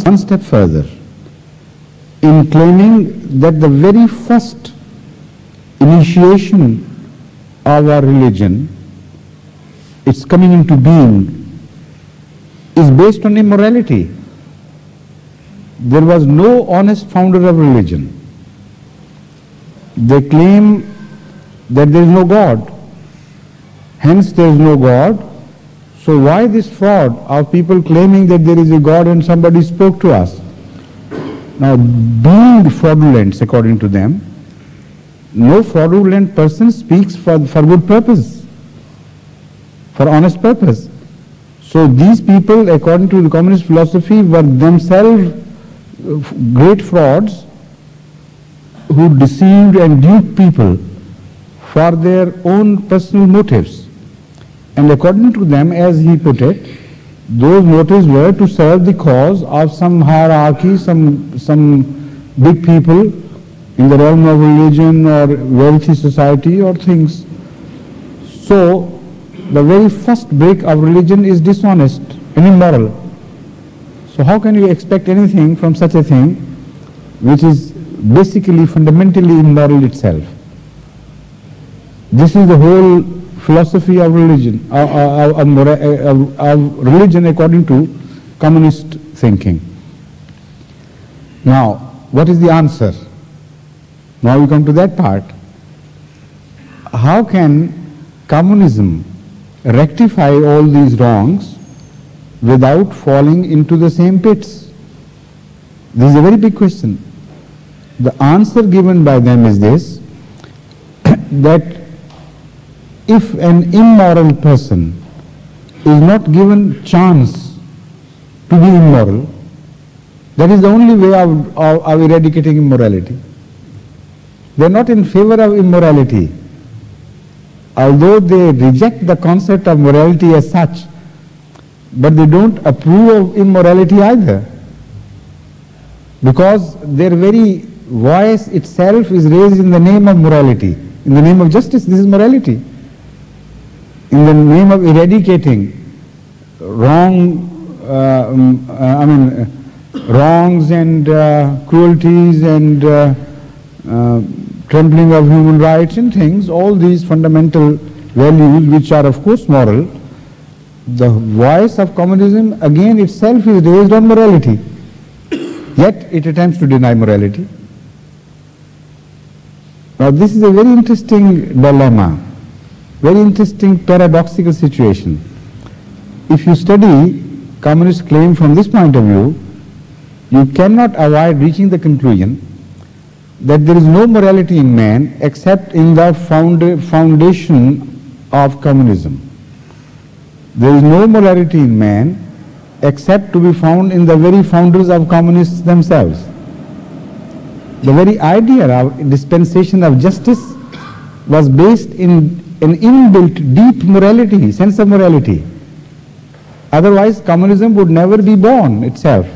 one step further in claiming that the very first initiation of our religion, its coming into being, is based on immorality. There was no honest founder of religion. They claim that there is no God. Hence there is no God. So why this fraud of people claiming that there is a God and somebody spoke to us? Now, being fraudulent, according to them, no fraudulent person speaks for good purpose, for honest purpose. So these people, according to the communist philosophy, were themselves great frauds who deceived and duped people for their own personal motives. And according to them, as he put it, those motives were to serve the cause of some hierarchy, some big people in the realm of religion or wealthy society or things. So the very first break of religion is dishonest and immoral. So how can you expect anything from such a thing which is basically fundamentally immoral itself? This is the whole philosophy of religion, of religion according to communist thinking. Now, what is the answer? Now we come to that part. How can communism rectify all these wrongs without falling into the same pits? This is a very big question. The answer given by them is this, that if an immoral person is not given chance to be immoral, that is the only way of eradicating immorality. They are not in favor of immorality. Although they reject the concept of morality as such, but they don't approve of immorality either, because their very voice itself is raised in the name of morality, in the name of justice. This is morality. In the name of eradicating wrongs and cruelties and trampling of human rights and things, all these fundamental values which are of course moral, the voice of communism again itself is raised on morality, yet it attempts to deny morality. Now this is a very interesting dilemma, very interesting paradoxical situation. If you study communist claim from this point of view, you cannot avoid reaching the conclusion that there is no morality in man except in the foundation of communism. There is no morality in man except to be found in the very founders of communists themselves. The very idea of dispensation of justice was based in an inbuilt deep morality, sense of morality. Otherwise communism would never be born itself.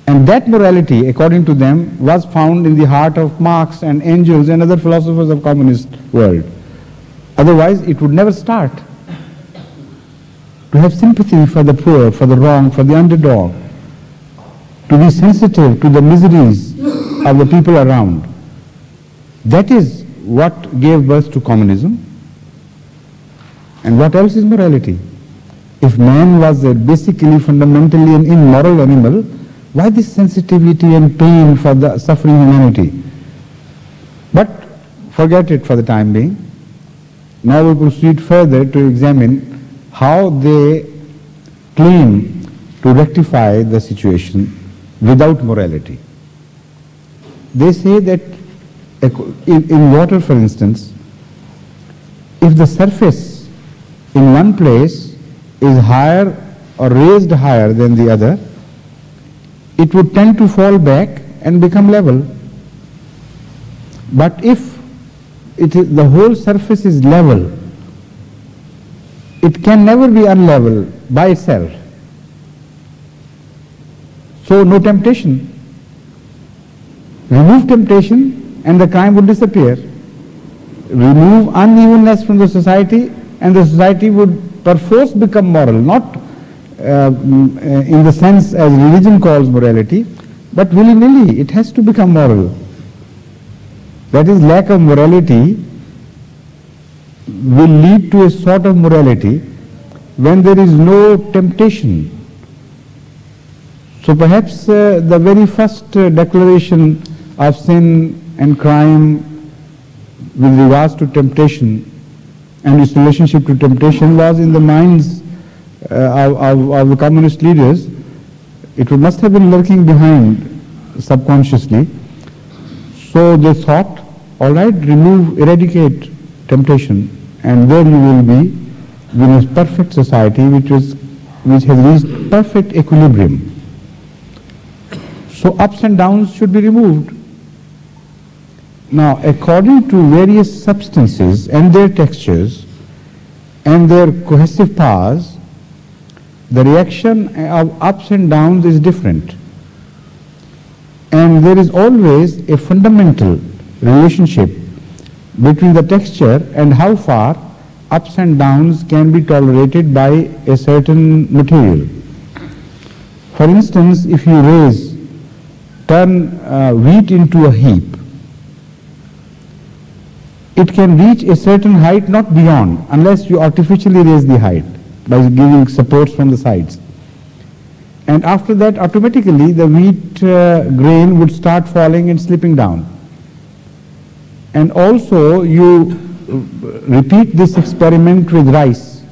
And that morality, according to them, was found in the heart of Marx and Engels and other philosophers of communist world. Otherwise it would never start. To have sympathy for the poor, for the wrong, for the underdog, to be sensitive to the miseries of the people around, that is what gave birth to communism. And what else is morality? If man was basically fundamentally an immoral animal, why this sensitivity and pain for the suffering humanity? But forget it for the time being. Now we proceed further to examine how they claim to rectify the situation without morality. They say that in water, for instance, if the surface in one place is higher or raised higher than the other, it would tend to fall back and become level. But if the whole surface is level, it can never be unlevel by itself. So no temptation. Remove temptation and the crime would disappear. Remove unevenness from the society and the society would perforce become moral, not in the sense as religion calls morality, but willy-nilly it has to become moral. That is, lack of morality will lead to a sort of morality when there is no temptation. So perhaps the very first declaration of sin and crime with regards to temptation and its relationship to temptation was in the minds of the communist leaders. It must have been lurking behind subconsciously. So they thought, all right, eradicate temptation, and there you will be in a perfect society which has reached perfect equilibrium. So ups and downs should be removed. Now, according to various substances and their textures and their cohesive powers, the reaction of ups and downs is different. And there is always a fundamental relationship between the texture and how far ups and downs can be tolerated by a certain material. For instance, if you turn wheat into a heap, it can reach a certain height, not beyond, unless you artificially raise the height by giving supports from the sides. And after that, automatically the wheat grain would start falling and slipping down. And also you repeat this experiment with rice,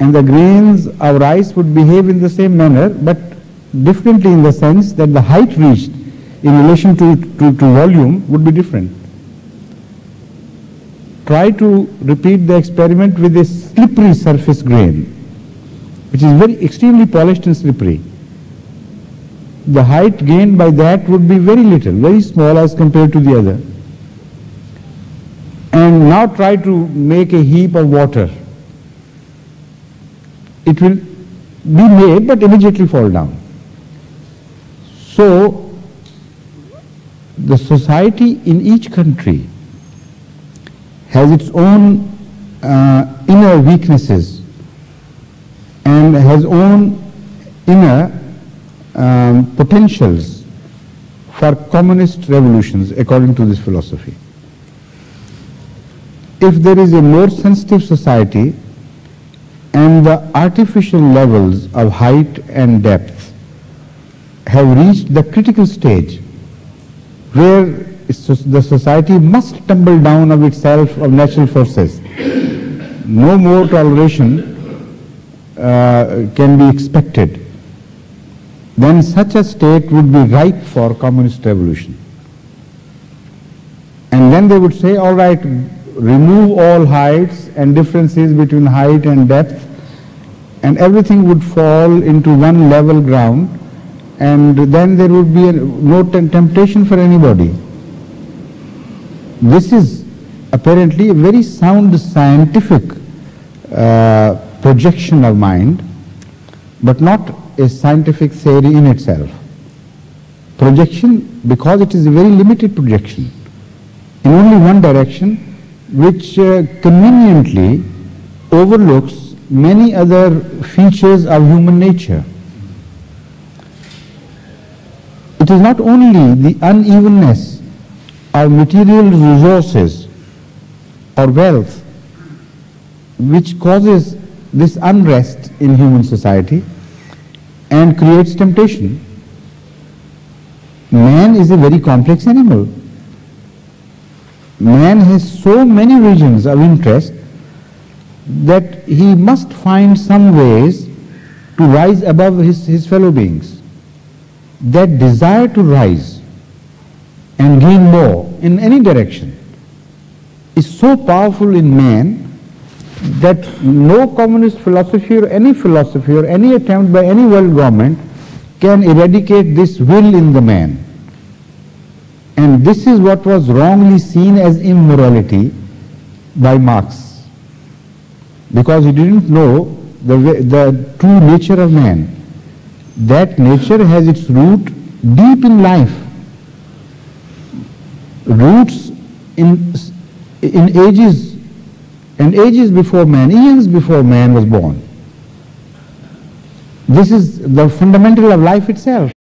and the grains of rice would behave in the same manner, but differently in the sense that the height reached in relation to volume would be different. Try to repeat the experiment with a slippery surface grain, which is extremely polished and slippery. The height gained by that would be very little, very small as compared to the other. And now try to make a heap of water. It will be made but immediately fall down. So the society in each country has its own inner weaknesses and has own inner potentials for communist revolutions according to this philosophy. If there is a more sensitive society and the artificial levels of height and depth have reached the critical stage where the society must tumble down of itself, of natural forces, no more toleration can be expected, then such a state would be ripe for communist revolution. And then they would say, all right, remove all heights and differences between height and depth, and everything would fall into one level ground, and then there would be no temptation for anybody. This is apparently a very sound scientific projection of mind, but not a scientific theory in itself. Projection, because it is a very limited projection in only one direction, which conveniently overlooks many other features of human nature. It is not only the unevenness of material resources or wealth which causes this unrest in human society and creates temptation. Man is a very complex animal. Man has so many regions of interest that he must find some ways to rise above his fellow beings. That desire to rise and gain more in any direction is so powerful in man that no communist philosophy or any attempt by any world government can eradicate this will in the man. And this is what was wrongly seen as immorality by Marx, because he didn't know the true nature of man. That nature has its root deep in life, roots in ages and ages before man, eons before man was born. This is the fundamental of life itself.